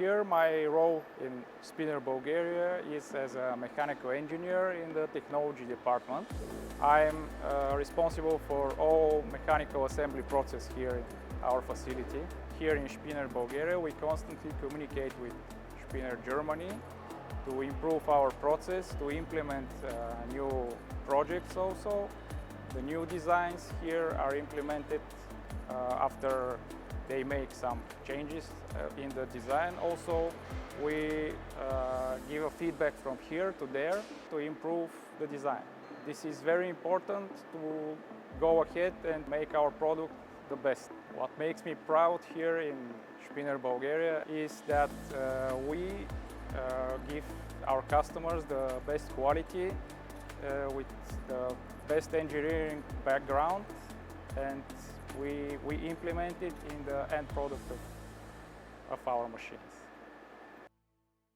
Here my role in Spinner Bulgaria is as a mechanical engineer in the technology department. I'm responsible for all mechanical assembly process here in our facility. Here in Spinner Bulgaria we constantly communicate with Spinner Germany to improve our process, to implement new projects also. The new designs here are implemented after they make some changes in the design. Also, we give a feedback from here to there to improve the design. This is very important to go ahead and make our product the best. What makes me proud here in Spinner Bulgaria is that we give our customers the best quality with the best engineering background, and we implement it in the end product of our machines.